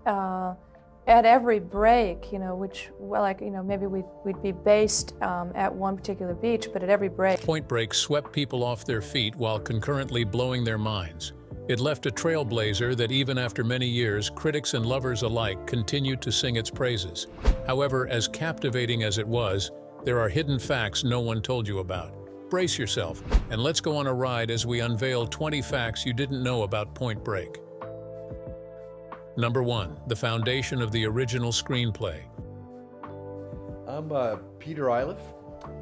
at every break, which, well, like, maybe we'd be based at one particular beach, but at every break. Point Break swept people off their feet while concurrently blowing their minds. It left a trailblazer that even after many years, critics and lovers alike continued to sing its praises. However, as captivating as it was, there are hidden facts no one told you about. Brace yourself, and let's go on a ride as we unveil 20 facts you didn't know about Point Break. Number 1. The foundation of the original screenplay. I'm Peter Iliff,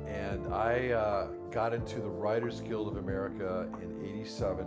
and I got into the Writers Guild of America in '87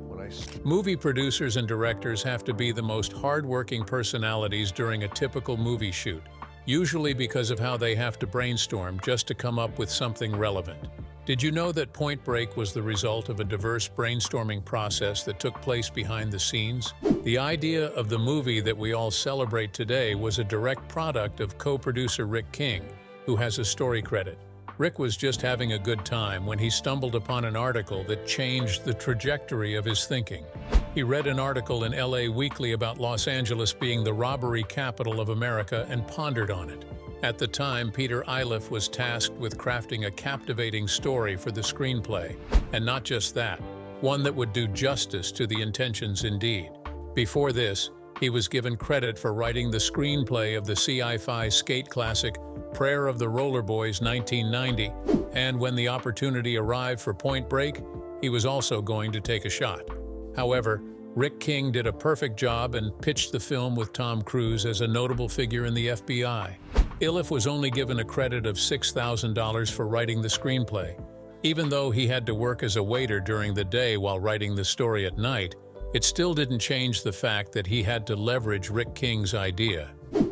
when I... Movie producers and directors have to be the most hard-working personalities during a typical movie shoot, usually because of how they have to brainstorm just to come up with something relevant. Did you know that Point Break was the result of a diverse brainstorming process that took place behind the scenes? The idea of the movie that we all celebrate today was a direct product of co-producer Rick King, who has a story credit. Rick was just having a good time when he stumbled upon an article that changed the trajectory of his thinking. He read an article in LA Weekly about Los Angeles being the robbery capital of America and pondered on it. At the time, Peter Iliff was tasked with crafting a captivating story for the screenplay, and not just that, one that would do justice to the intentions indeed. Before this, he was given credit for writing the screenplay of the sci-fi skate classic Prayer of the Roller Boys 1990, and when the opportunity arrived for Point Break, he was also going to take a shot. However, Rick King did a perfect job and pitched the film with Tom Cruise as a notable figure in the FBI. Iliff was only given a credit of $6,000 for writing the screenplay. Even though he had to work as a waiter during the day while writing the story at night, it still didn't change the fact that he had to leverage Rick King's idea.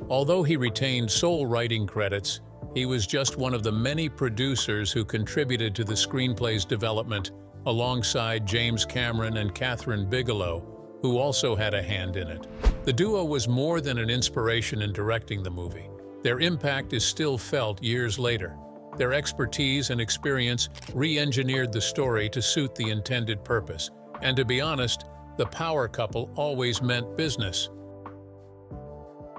Although he retained sole writing credits, he was just one of the many producers who contributed to the screenplay's development, alongside James Cameron and Kathryn Bigelow, who also had a hand in it. The duo was more than an inspiration in directing the movie. Their impact is still felt years later. Their expertise and experience re-engineered the story to suit the intended purpose. And to be honest, the power couple always meant business.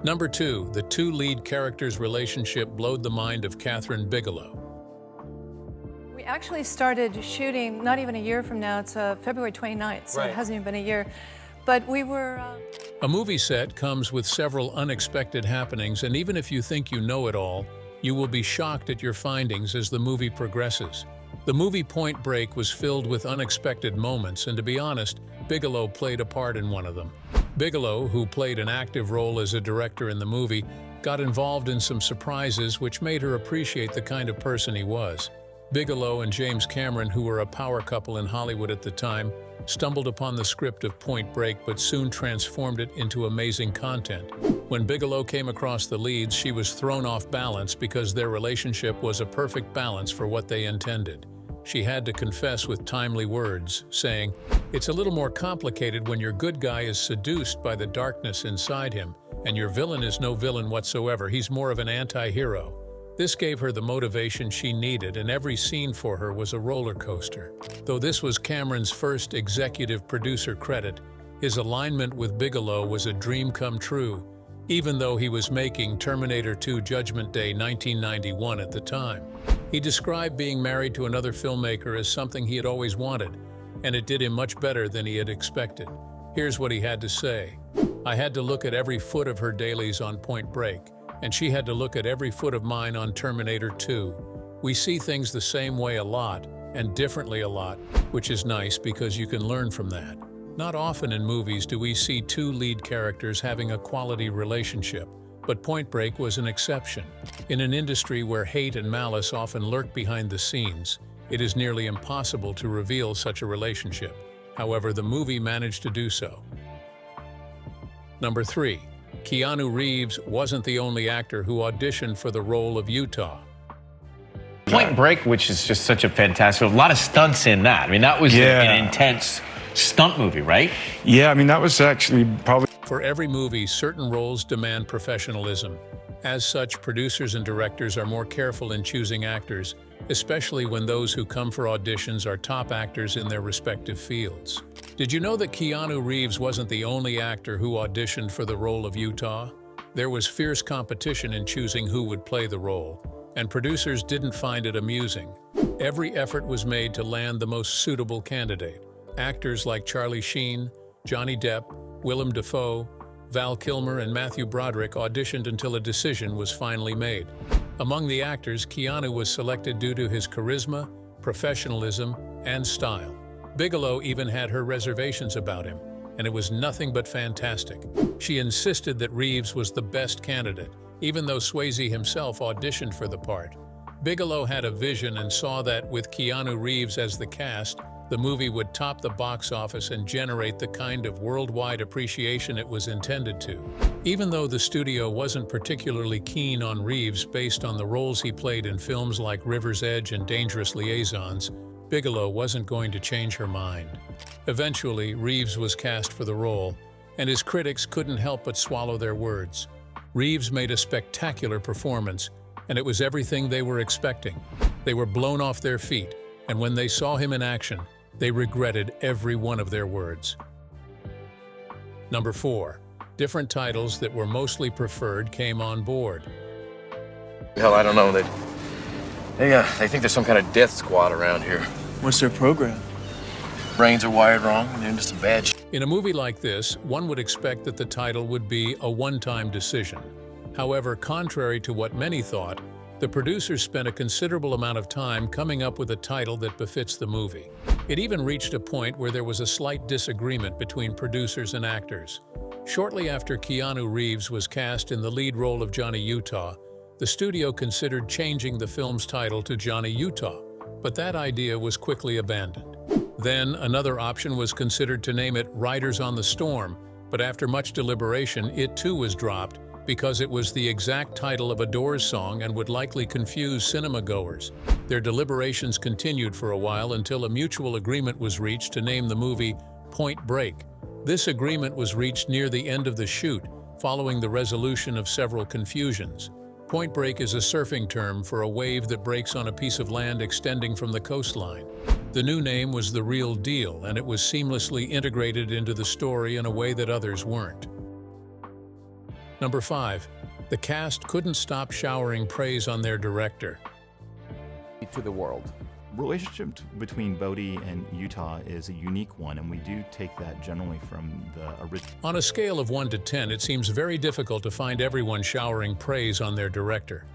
Number 2. The two lead characters' relationship blowed the mind of Kathryn Bigelow. We actually started shooting not even a year from now. It's February 29th, so It hasn't even been a year. But we were... A movie set comes with several unexpected happenings, and even if you think you know it all, you will be shocked at your findings as the movie progresses. The movie Point Break was filled with unexpected moments, and to be honest, Bigelow played a part in one of them. Bigelow, who played an active role as a director in the movie, got involved in some surprises which made her appreciate the kind of person he was. Bigelow and James Cameron, who were a power couple in Hollywood at the time, stumbled upon the script of Point Break but soon transformed it into amazing content. When Bigelow came across the leads, she was thrown off balance because their relationship was a perfect balance for what they intended. She had to confess with timely words, saying, "It's a little more complicated when your good guy is seduced by the darkness inside him, and your villain is no villain whatsoever. He's more of an anti-hero." This gave her the motivation she needed, and every scene for her was a roller coaster. Though this was Cameron's first executive producer credit, his alignment with Bigelow was a dream come true, even though he was making Terminator 2 Judgment Day 1991 at the time. He described being married to another filmmaker as something he had always wanted, and it did him much better than he had expected. Here's what he had to say. "I had to look at every foot of her dailies on Point Break, and she had to look at every foot of mine on Terminator 2. We see things the same way a lot, and differently a lot, which is nice because you can learn from that. Not often in movies do we see two lead characters having a quality relationship, but Point Break was an exception. In an industry where hate and malice often lurk behind the scenes, it is nearly impossible to reveal such a relationship. However, the movie managed to do so." Number 3. Keanu Reeves wasn't the only actor who auditioned for the role of Utah. Point Break, which is just such a fantastic, a lot of stunts in that. I mean, that was an intense stunt movie, right? Yeah, I mean, that was actually probably... For every movie, certain roles demand professionalism. As such, producers and directors are more careful in choosing actors, especially when those who come for auditions are top actors in their respective fields. Did you know that Keanu Reeves wasn't the only actor who auditioned for the role of Utah? There was fierce competition in choosing who would play the role, and producers didn't find it amusing. Every effort was made to land the most suitable candidate. Actors like Charlie Sheen, Johnny Depp, Willem Dafoe, Val Kilmer, and Matthew Broderick auditioned until a decision was finally made. Among the actors, Keanu was selected due to his charisma, professionalism, and style. Bigelow even had her reservations about him, and it was nothing but fantastic. She insisted that Reeves was the best candidate, even though Swayze himself auditioned for the part. Bigelow had a vision and saw that, with Keanu Reeves as the cast, the movie would top the box office and generate the kind of worldwide appreciation it was intended to. Even though the studio wasn't particularly keen on Reeves based on the roles he played in films like River's Edge and Dangerous Liaisons, Bigelow wasn't going to change her mind. Eventually, Reeves was cast for the role, and his critics couldn't help but swallow their words. Reeves made a spectacular performance, and it was everything they were expecting. They were blown off their feet, and when they saw him in action, they regretted every one of their words. Number 4. Different titles that were mostly preferred came on board. Hell, I don't know. They think there's some kind of death squad around here. What's their program? Brains are wired wrong, and they're into some bad shit. In a movie like this, one would expect that the title would be a one-time decision. However, contrary to what many thought, the producers spent a considerable amount of time coming up with a title that befits the movie. It even reached a point where there was a slight disagreement between producers and actors. Shortly after Keanu Reeves was cast in the lead role of Johnny Utah, the studio considered changing the film's title to Johnny Utah, but that idea was quickly abandoned. Then, another option was considered to name it Riders on the Storm, but after much deliberation, it too was dropped because it was the exact title of a Doors song and would likely confuse cinema-goers. Their deliberations continued for a while until a mutual agreement was reached to name the movie Point Break. This agreement was reached near the end of the shoot, following the resolution of several confusions. Point break is a surfing term for a wave that breaks on a piece of land extending from the coastline. The new name was The Real Deal, and it was seamlessly integrated into the story in a way that others weren't. Number 5. The cast couldn't stop showering praise on their director. To the world. Relationship between Bodhi and Utah is a unique one, and we do take that generally from the original. On a scale of 1 to 10, it seems very difficult to find everyone showering praise on their director.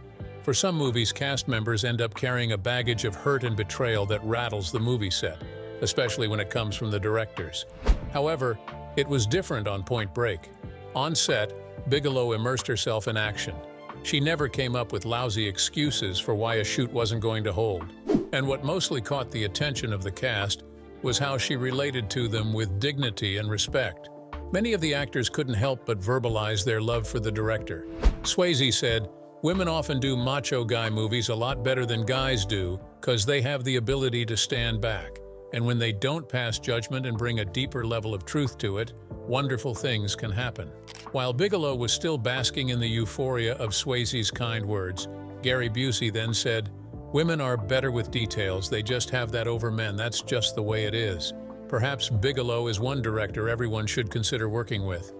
For some movies, cast members end up carrying a baggage of hurt and betrayal that rattles the movie set, especially when it comes from the directors. However, it was different on Point Break. On set, Bigelow immersed herself in action. She never came up with lousy excuses for why a shoot wasn't going to hold. And what mostly caught the attention of the cast was how she related to them with dignity and respect. Many of the actors couldn't help but verbalize their love for the director. Swayze said, "Women often do macho guy movies a lot better than guys do because they have the ability to stand back. And when they don't pass judgment and bring a deeper level of truth to it, wonderful things can happen." While Bigelow was still basking in the euphoria of Swayze's kind words, Gary Busey then said, "Women are better with details, they just have that over men, that's just the way it is." Perhaps Bigelow is one director everyone should consider working with.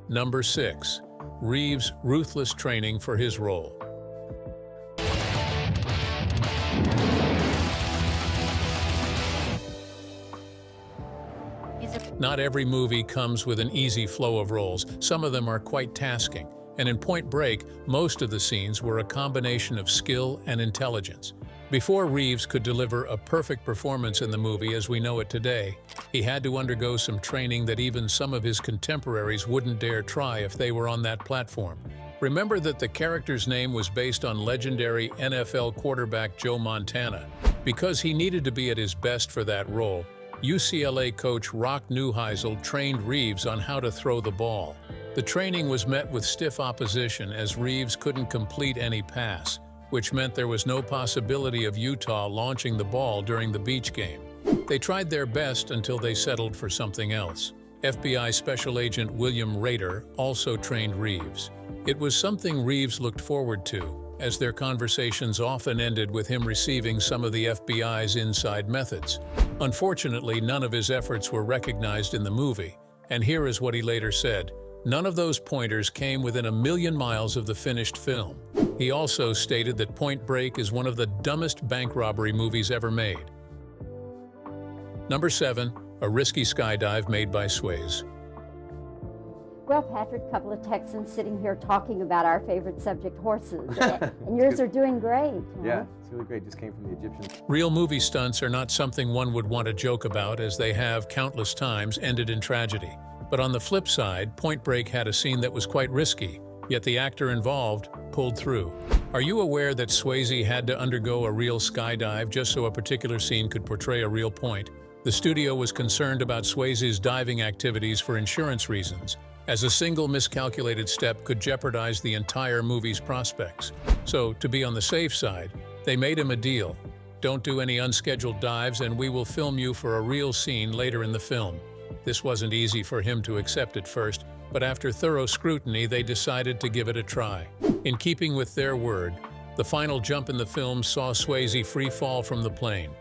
Number 6. Reeves' ruthless training for his role. Not every movie comes with an easy flow of roles. Some of them are quite tasking. And in Point Break, most of the scenes were a combination of skill and intelligence. Before Reeves could deliver a perfect performance in the movie as we know it today, he had to undergo some training that even some of his contemporaries wouldn't dare try if they were on that platform. Remember that the character's name was based on legendary NFL quarterback Joe Montana. Because he needed to be at his best for that role, UCLA coach Rock Neuheisel trained Reeves on how to throw the ball. The training was met with stiff opposition as Reeves couldn't complete any pass, which meant there was no possibility of Utah launching the ball during the beach game. They tried their best until they settled for something else. FBI Special Agent William Rader also trained Reeves. It was something Reeves looked forward to, as their conversations often ended with him receiving some of the FBI's inside methods. Unfortunately, none of his efforts were recognized in the movie, and here is what he later said: "None of those pointers came within a million miles of the finished film." He also stated that Point Break is one of the dumbest bank robbery movies ever made. Number 7, a risky skydive made by Swayze. Well, Patrick, a couple of Texans sitting here talking about our favorite subject, horses, and yours are doing great. Yeah, it's really great. Just came from the Egyptians. Real movie stunts are not something one would want to joke about, as they have, countless times, ended in tragedy. But on the flip side, Point Break had a scene that was quite risky, yet the actor involved pulled through. Are you aware that Swayze had to undergo a real skydive just so a particular scene could portray a real point? The studio was concerned about Swayze's diving activities for insurance reasons, as a single miscalculated step could jeopardize the entire movie's prospects. So, to be on the safe side, they made him a deal. Don't do any unscheduled dives and we will film you for a real scene later in the film. This wasn't easy for him to accept at first, but after thorough scrutiny, they decided to give it a try. In keeping with their word, the final jump in the film saw Swayze free fall from the plane.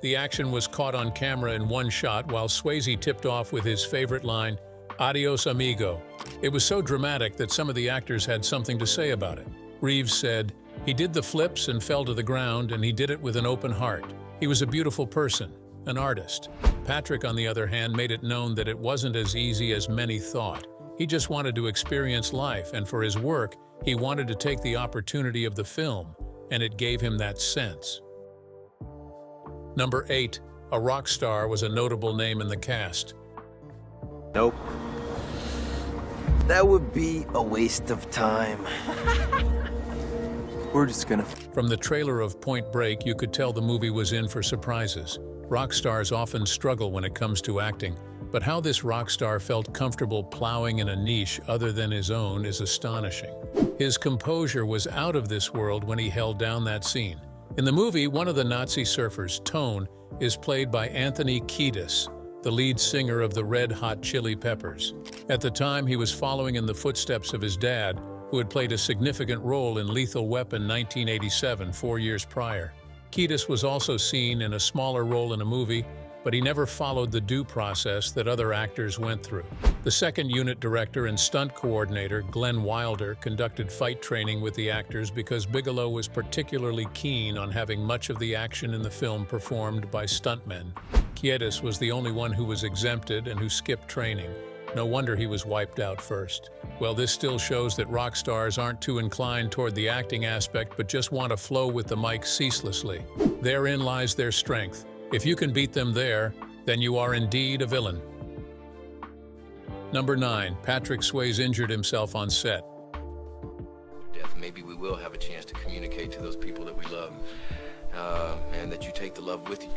The action was caught on camera in one shot while Swayze tipped off with his favorite line, "Adios, amigo." It was so dramatic that some of the actors had something to say about it. Reeves said, "He did the flips and fell to the ground, and he did it with an open heart. He was a beautiful person, an artist." Patrick, on the other hand, made it known that it wasn't as easy as many thought. He just wanted to experience life, and for his work, he wanted to take the opportunity of the film, and it gave him that sense. Number 8, a rock star was a notable name in the cast. Nope. That would be a waste of time. We're just gonna... From the trailer of Point Break, you could tell the movie was in for surprises. Rock stars often struggle when it comes to acting, but how this rock star felt comfortable plowing in a niche other than his own is astonishing. His composure was out of this world when he held down that scene. In the movie, one of the Nazi surfers, Tone, is played by Anthony Kiedis, the lead singer of the Red Hot Chili Peppers. At the time, he was following in the footsteps of his dad, who had played a significant role in Lethal Weapon 1987, 4 years prior. Kiedis was also seen in a smaller role in a movie, but he never followed the due process that other actors went through. The second unit director and stunt coordinator, Glenn Wilder, conducted fight training with the actors because Bigelow was particularly keen on having much of the action in the film performed by stuntmen. Kiedis was the only one who was exempted and who skipped training. No wonder he was wiped out first. Well, this still shows that rock stars aren't too inclined toward the acting aspect, but just want to flow with the mic ceaselessly. Therein lies their strength. If you can beat them there, then you are indeed a villain. Number 9, Patrick Swayze injured himself on set. Death, maybe we will have a chance to communicate to those people that we love, and that you take the love with you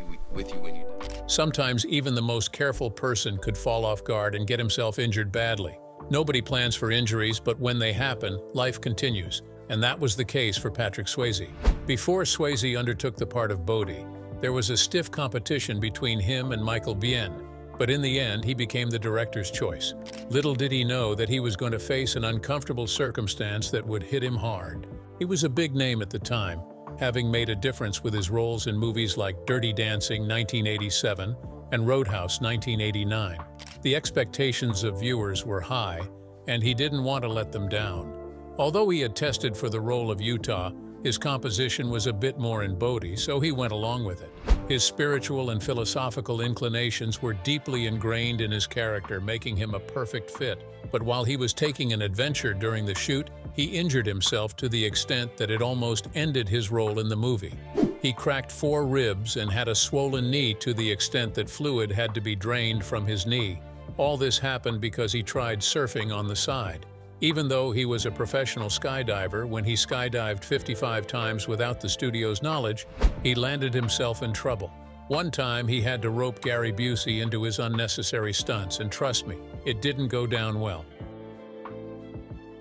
when you die. Sometimes even the most careful person could fall off guard and get himself injured badly. Nobody plans for injuries, but when they happen, life continues, and that was the case for Patrick Swayze. Before Swayze undertook the part of Bodhi, there was a stiff competition between him and Michael Biehn, but in the end, he became the director's choice. Little did he know that he was going to face an uncomfortable circumstance that would hit him hard. He was a big name at the time, having made a difference with his roles in movies like Dirty Dancing 1987 and Roadhouse 1989. The expectations of viewers were high, and he didn't want to let them down. Although he had tested for the role of Utah, his composition was a bit more in Bodhi, so he went along with it. His spiritual and philosophical inclinations were deeply ingrained in his character, making him a perfect fit. But while he was taking an adventure during the shoot, he injured himself to the extent that it almost ended his role in the movie. He cracked 4 ribs and had a swollen knee to the extent that fluid had to be drained from his knee. All this happened because he tried surfing on the side. Even though he was a professional skydiver, when he skydived 55 times without the studio's knowledge, he landed himself in trouble. One time, he had to rope Gary Busey into his unnecessary stunts, and trust me, it didn't go down well.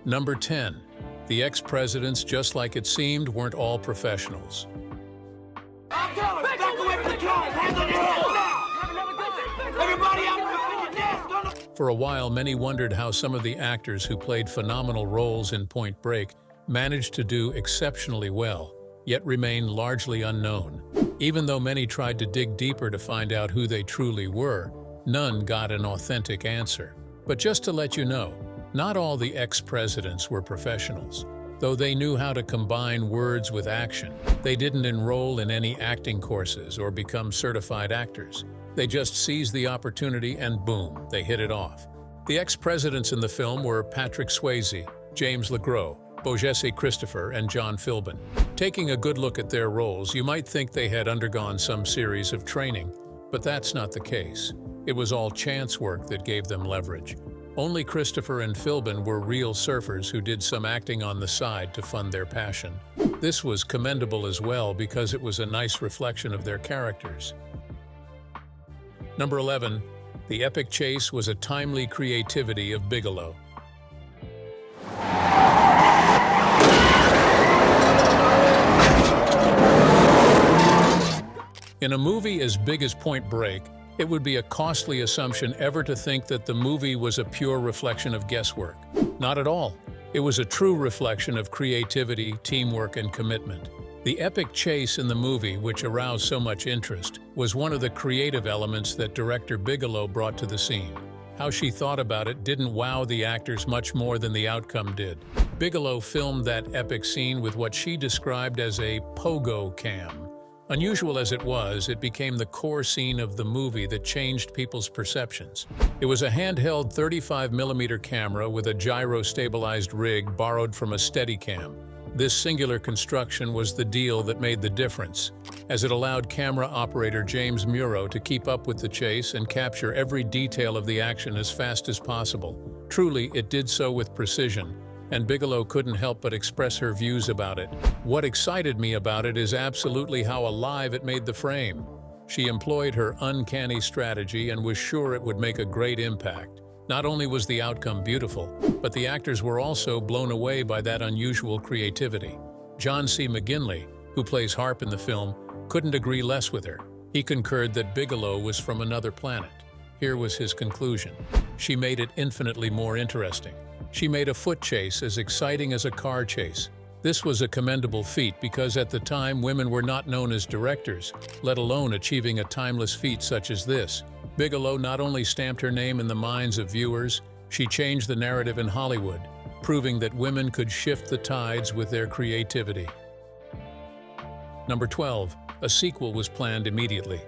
Number 10. The ex-presidents, just like it seemed, weren't all professionals. Back away from the cars! Hands on your head now! Everybody out there! For a while, many wondered how some of the actors who played phenomenal roles in Point Break managed to do exceptionally well, yet remained largely unknown. Even though many tried to dig deeper to find out who they truly were, none got an authentic answer. But just to let you know, not all the ex-presidents were professionals. Though they knew how to combine words with action, they didn't enroll in any acting courses or become certified actors. They just seized the opportunity and boom, they hit it off. The ex-presidents in the film were Patrick Swayze, James LeGros, Bodhi Christopher, and John Philbin. Taking a good look at their roles, you might think they had undergone some series of training, but that's not the case. It was all chance work that gave them leverage. Only Christopher and Philbin were real surfers who did some acting on the side to fund their passion. This was commendable as well because it was a nice reflection of their characters. Number 11. The epic chase was a timely creativity of Bigelow. In a movie as big as Point Break, it would be a costly assumption ever to think that the movie was a pure reflection of guesswork. Not at all. It was a true reflection of creativity, teamwork, and commitment. The epic chase in the movie, which aroused so much interest, was one of the creative elements that director Bigelow brought to the scene. How she thought about it didn't wow the actors much more than the outcome did. Bigelow filmed that epic scene with what she described as a pogo cam. Unusual as it was, it became the core scene of the movie that changed people's perceptions. It was a handheld 35mm camera with a gyro-stabilized rig borrowed from a Steadicam. This singular construction was the deal that made the difference, as it allowed camera operator James Muro to keep up with the chase and capture every detail of the action as fast as possible. Truly, it did so with precision, and Bigelow couldn't help but express her views about it. What excited me about it is absolutely how alive it made the frame. She employed her uncanny strategy and was sure it would make a great impact. Not only was the outcome beautiful, but the actors were also blown away by that unusual creativity. John C. McGinley, who plays Harp in the film, couldn't agree less with her. He concurred that Bigelow was from another planet. Here was his conclusion. She made it infinitely more interesting. She made a foot chase as exciting as a car chase. This was a commendable feat because at the time women were not known as directors, let alone achieving a timeless feat such as this. Bigelow not only stamped her name in the minds of viewers, she changed the narrative in Hollywood, proving that women could shift the tides with their creativity. Number 12. A sequel was planned immediately.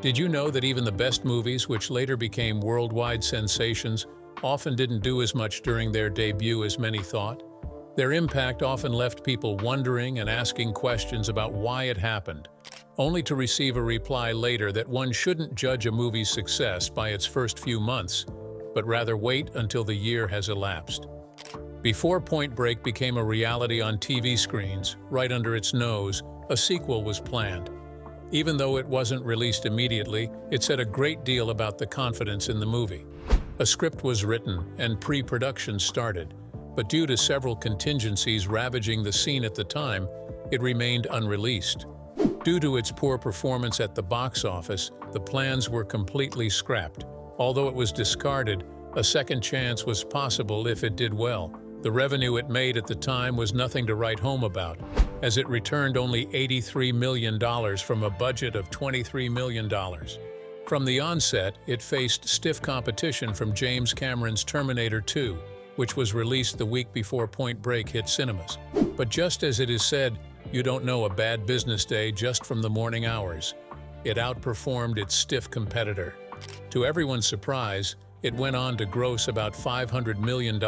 Did you know that even the best movies, which later became worldwide sensations, often didn't do as much during their debut as many thought? Their impact often left people wondering and asking questions about why it happened, only to receive a reply later that one shouldn't judge a movie's success by its first few months, but rather wait until the year has elapsed. Before Point Break became a reality on TV screens, right under its nose, a sequel was planned. Even though it wasn't released immediately, it said a great deal about the confidence in the movie. A script was written and pre-production started, but due to several contingencies ravaging the scene at the time, it remained unreleased. Due to its poor performance at the box office, the plans were completely scrapped. Although it was discarded, a second chance was possible if it did well. The revenue it made at the time was nothing to write home about, as it returned only $83 million from a budget of $23 million. From the onset, it faced stiff competition from James Cameron's Terminator 2, which was released the week before Point Break hit cinemas. But just as it is said, you don't know a bad business day just from the morning hours. It outperformed its stiff competitor. To everyone's surprise, it went on to gross about $500 million,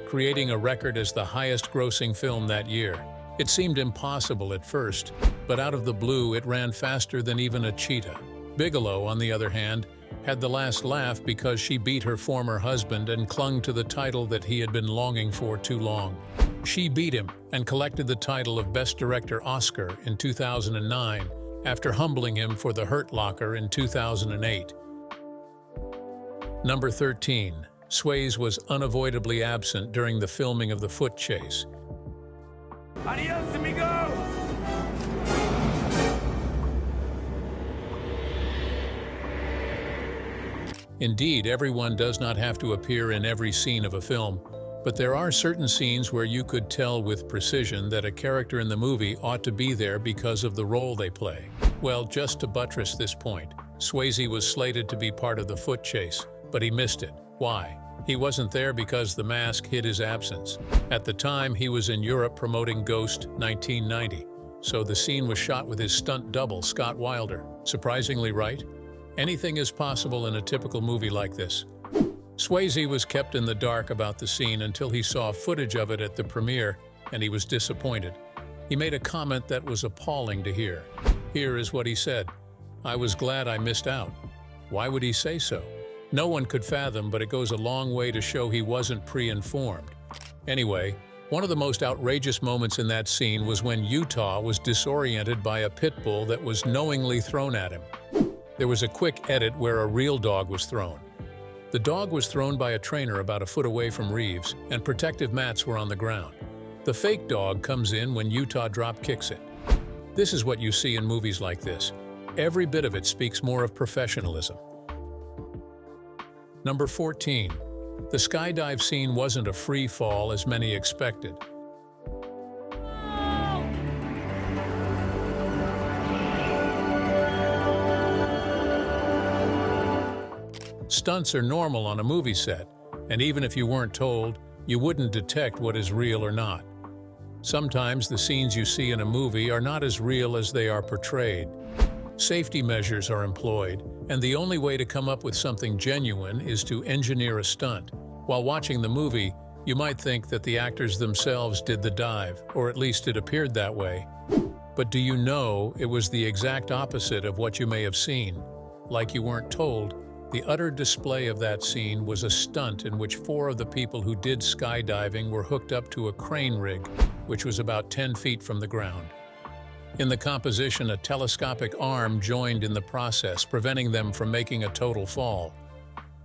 creating a record as the highest-grossing film that year. It seemed impossible at first, but out of the blue it ran faster than even a cheetah. Bigelow, on the other hand, had the last laugh because she beat her former husband and clung to the title that he had been longing for too long. She beat him and collected the title of Best Director Oscar in 2009 after humbling him for The Hurt Locker in 2008. Number 13. Swayze was unavoidably absent during the filming of the foot chase. Adios, amigo! Indeed, everyone does not have to appear in every scene of a film, but there are certain scenes where you could tell with precision that a character in the movie ought to be there because of the role they play. Well, just to buttress this point, Swayze was slated to be part of the foot chase, but he missed it. Why? He wasn't there because the mask hid his absence. At the time, he was in Europe promoting Ghost 1990, so the scene was shot with his stunt double, Scott Wilder. Surprisingly, right? Anything is possible in a typical movie like this. Swayze was kept in the dark about the scene until he saw footage of it at the premiere, and he was disappointed. He made a comment that was appalling to hear. Here is what he said: "I was glad I missed out." Why would he say so? No one could fathom, but it goes a long way to show he wasn't pre-informed. Anyway, one of the most outrageous moments in that scene was when Utah was disoriented by a pit bull that was knowingly thrown at him. There was a quick edit where a real dog was thrown. The dog was thrown by a trainer about a foot away from Reeves, and protective mats were on the ground. The fake dog comes in when Utah drop kicks it. This is what you see in movies like this. Every bit of it speaks more of professionalism. Number 14. The skydive scene wasn't a free fall as many expected. Stunts are normal on a movie set, and even if you weren't told, you wouldn't detect what is real or not. Sometimes the scenes you see in a movie are not as real as they are portrayed. Safety measures are employed, and the only way to come up with something genuine is to engineer a stunt. While watching the movie, you might think that the actors themselves did the dive, or at least it appeared that way. But do you know it was the exact opposite of what you may have seen? Like you weren't told, the utter display of that scene was a stunt in which 4 of the people who did skydiving were hooked up to a crane rig, which was about 10 feet from the ground. In the composition, a telescopic arm joined in the process, preventing them from making a total fall.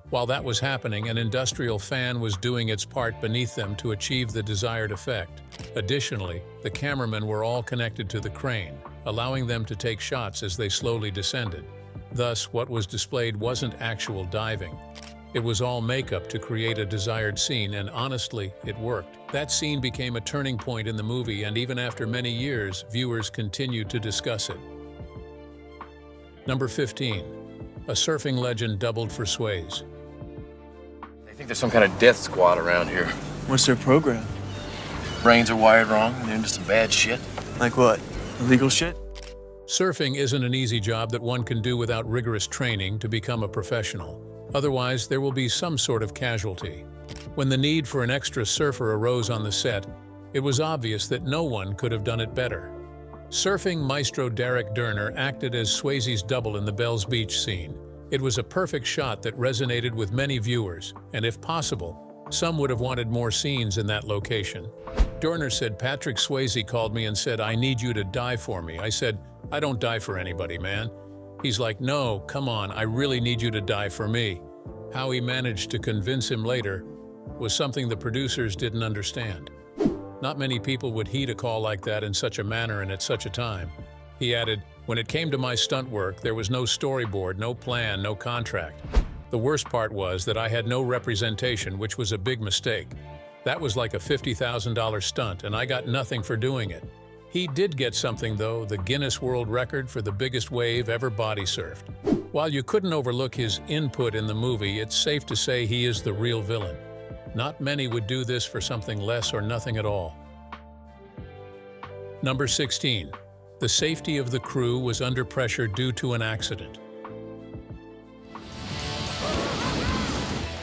While that was happening, an industrial fan was doing its part beneath them to achieve the desired effect. Additionally, the cameramen were all connected to the crane, allowing them to take shots as they slowly descended. Thus, what was displayed wasn't actual diving. It was all makeup to create a desired scene, and honestly, it worked. That scene became a turning point in the movie, and even after many years, viewers continued to discuss it. Number 15. A surfing legend doubled for Swayze. I think there's some kind of death squad around here. What's their program? Brains are wired wrong, and they're into some bad shit. Like what? Illegal shit? Surfing isn't an easy job that one can do without rigorous training to become a professional. Otherwise, there will be some sort of casualty. When the need for an extra surfer arose on the set, it was obvious that no one could have done it better. Surfing maestro Derek Derner acted as Swayze's double in the Bells Beach scene. It was a perfect shot that resonated with many viewers, and if possible, some would have wanted more scenes in that location. Derner said, "Patrick Swayze called me and said, 'I need you to dive for me.' I said, 'I don't dive for anybody, man.' He's like, 'No, come on, I really need you to dive for me.' How he managed to convince him later was something the producers didn't understand. Not many people would heed a call like that in such a manner and at such a time. He added, 'When it came to my stunt work, there was no storyboard, no plan, no contract. The worst part was that I had no representation, which was a big mistake. That was like a $50,000 stunt, and I got nothing for doing it.' He did get something though, the Guinness World Record for the biggest wave ever body surfed. While you couldn't overlook his input in the movie, it's safe to say he is the real villain. Not many would do this for something less or nothing at all. Number 16. The safety of the crew was under pressure due to an accident.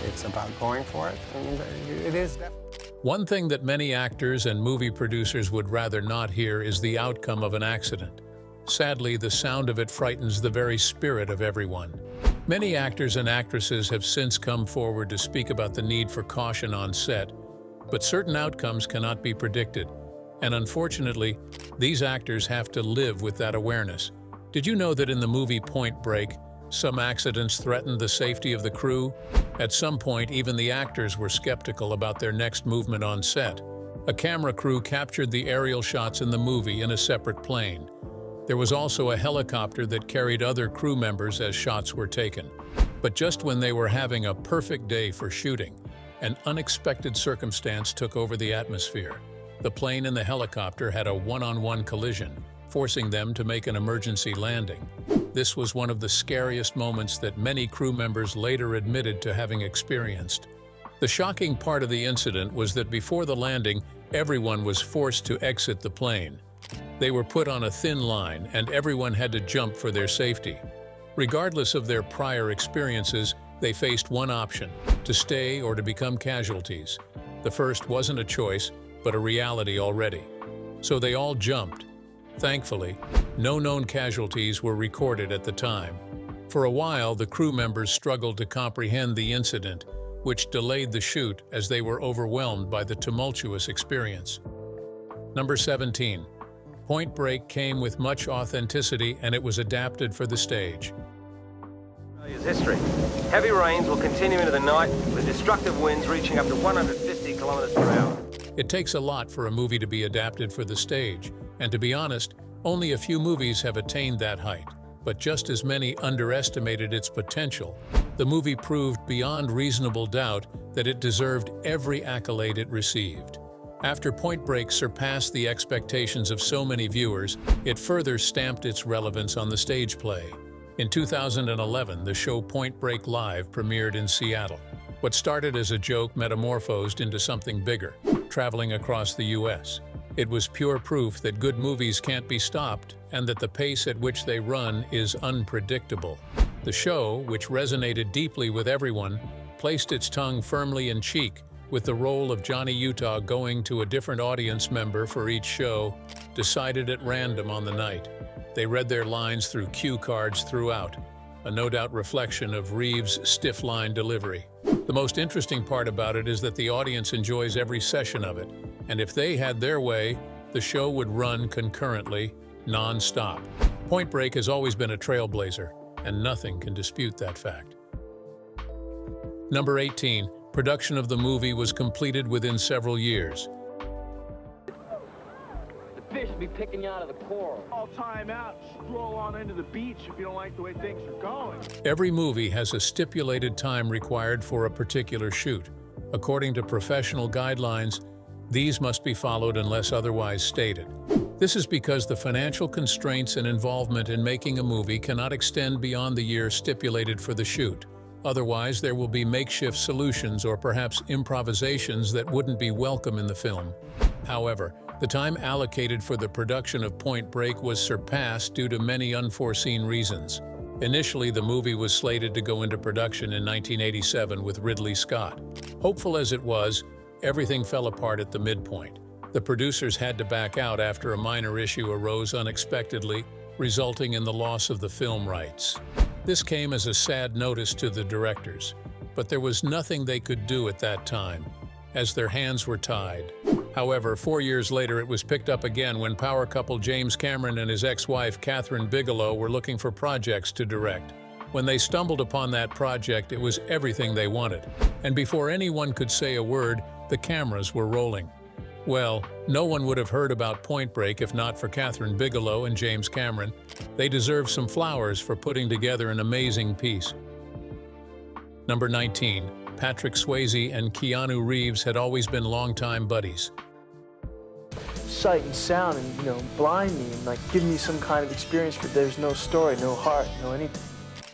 It's about going for it, and it is definitely. One thing that many actors and movie producers would rather not hear is the outcome of an accident. Sadly, the sound of it frightens the very spirit of everyone. Many actors and actresses have since come forward to speak about the need for caution on set, but certain outcomes cannot be predicted. And unfortunately, these actors have to live with that awareness. Did you know that in the movie Point Break, some accidents threatened the safety of the crew? At some point, even the actors were skeptical about their next movement on set. A camera crew captured the aerial shots in the movie in a separate plane. There was also a helicopter that carried other crew members as shots were taken. But just when they were having a perfect day for shooting, an unexpected circumstance took over the atmosphere. The plane and the helicopter had a one-on-one collision, forcing them to make an emergency landing. This was one of the scariest moments that many crew members later admitted to having experienced. The shocking part of the incident was that before the landing, everyone was forced to exit the plane. They were put on a thin line, and everyone had to jump for their safety. Regardless of their prior experiences, they faced one option: to stay or to become casualties. The first wasn't a choice, but a reality already. So they all jumped. Thankfully, no known casualties were recorded at the time. For a while, the crew members struggled to comprehend the incident, which delayed the shoot as they were overwhelmed by the tumultuous experience. Number 17. Point Break came with much authenticity, and it was adapted for the stage. Australia's history. Heavy rains will continue into the night, with destructive winds reaching up to 150 kilometers per hour. It takes a lot for a movie to be adapted for the stage, and to be honest, only a few movies have attained that height. But just as many underestimated its potential, the movie proved beyond reasonable doubt that it deserved every accolade it received. After Point Break surpassed the expectations of so many viewers, it further stamped its relevance on the stage play. In 2011, the show Point Break Live premiered in Seattle. What started as a joke metamorphosed into something bigger, traveling across the U.S. It was pure proof that good movies can't be stopped and that the pace at which they run is unpredictable. The show, which resonated deeply with everyone, placed its tongue firmly in cheek, with the role of Johnny Utah going to a different audience member for each show, decided at random on the night. They read their lines through cue cards throughout, a no-doubt reflection of Reeves' stiff-line delivery. The most interesting part about it is that the audience enjoys every session of it, and if they had their way, the show would run concurrently, non-stop. Point Break has always been a trailblazer, and nothing can dispute that fact. Number 18. Production of the movie was completed within several years. The fish will be picking you out of the coral. All time out, stroll on into the beach if you don't like the way things are going. Every movie has a stipulated time required for a particular shoot. According to professional guidelines, these must be followed unless otherwise stated. This is because the financial constraints and involvement in making a movie cannot extend beyond the year stipulated for the shoot. Otherwise, there will be makeshift solutions or perhaps improvisations that wouldn't be welcome in the film. However, the time allocated for the production of Point Break was surpassed due to many unforeseen reasons. Initially, the movie was slated to go into production in 1987 with Ridley Scott. Hopeful as it was, everything fell apart at the midpoint. The producers had to back out after a minor issue arose unexpectedly, resulting in the loss of the film rights. This came as a sad notice to the directors, but there was nothing they could do at that time, as their hands were tied. However, 4 years later, it was picked up again when power couple James Cameron and his ex-wife Kathryn Bigelow were looking for projects to direct. When they stumbled upon that project, it was everything they wanted. And before anyone could say a word, the cameras were rolling. Well, no one would have heard about Point Break if not for Kathryn Bigelow and James Cameron. They deserve some flowers for putting together an amazing piece. Number 19. Patrick Swayze and Keanu Reeves had always been longtime buddies. Sight and sound and, blind me and, give me some kind of experience, but there's no story, no heart, no anything.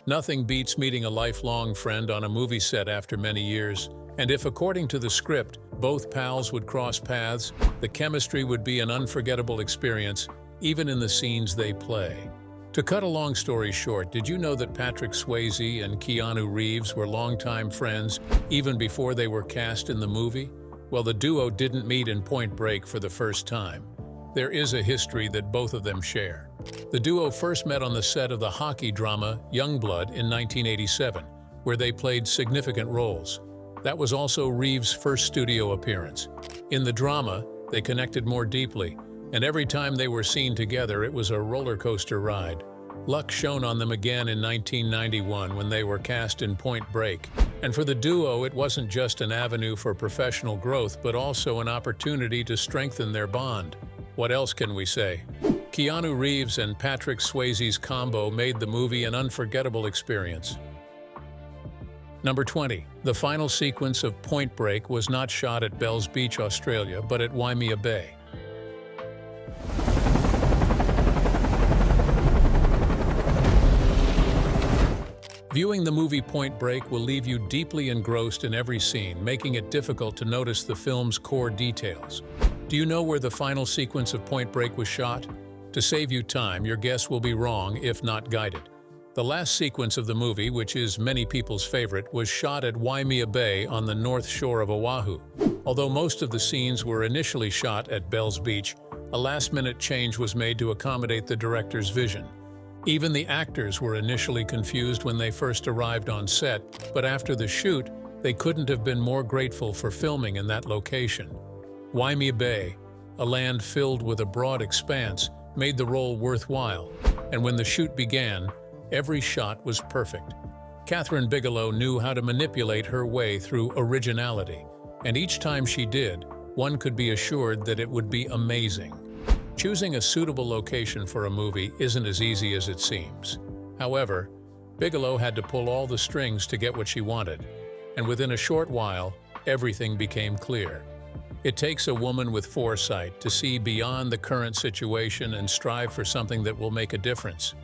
Nothing beats meeting a lifelong friend on a movie set after many years. And if, according to the script, both pals would cross paths, the chemistry would be an unforgettable experience, even in the scenes they play. To cut a long story short, did you know that Patrick Swayze and Keanu Reeves were longtime friends even before they were cast in the movie? Well, the duo didn't meet in Point Break for the first time. There is a history that both of them share. The duo first met on the set of the hockey drama Youngblood in 1987, where they played significant roles. That was also Reeves' first studio appearance. In the drama, they connected more deeply, and every time they were seen together, it was a roller coaster ride. Luck shone on them again in 1991 when they were cast in Point Break. And for the duo, it wasn't just an avenue for professional growth, but also an opportunity to strengthen their bond. What else can we say? Keanu Reeves and Patrick Swayze's combo made the movie an unforgettable experience. Number 20. The final sequence of Point Break was not shot at Bells Beach, Australia, but at Waimea Bay. Viewing the movie Point Break will leave you deeply engrossed in every scene, making it difficult to notice the film's core details. Do you know where the final sequence of Point Break was shot? To save you time, your guess will be wrong if not guided. The last sequence of the movie, which is many people's favorite, was shot at Waimea Bay on the north shore of Oahu. Although most of the scenes were initially shot at Bells Beach, a last-minute change was made to accommodate the director's vision. Even the actors were initially confused when they first arrived on set, but after the shoot, they couldn't have been more grateful for filming in that location. Waimea Bay, a land filled with a broad expanse, made the role worthwhile, and when the shoot began, every shot was perfect. Kathryn Bigelow knew how to manipulate her way through originality, and each time she did, one could be assured that it would be amazing. Choosing a suitable location for a movie isn't as easy as it seems. However, Bigelow had to pull all the strings to get what she wanted, and within a short while, everything became clear. It takes a woman with foresight to see beyond the current situation and strive for something that will make a difference.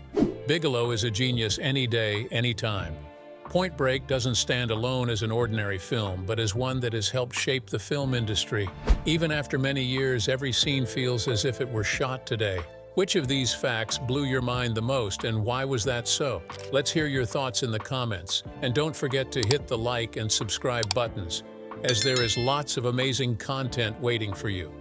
Bigelow is a genius any day, any time. Point Break doesn't stand alone as an ordinary film, but as one that has helped shape the film industry. Even after many years, every scene feels as if it were shot today. Which of these facts blew your mind the most, and why was that so? Let's hear your thoughts in the comments, and don't forget to hit the like and subscribe buttons, as there is lots of amazing content waiting for you.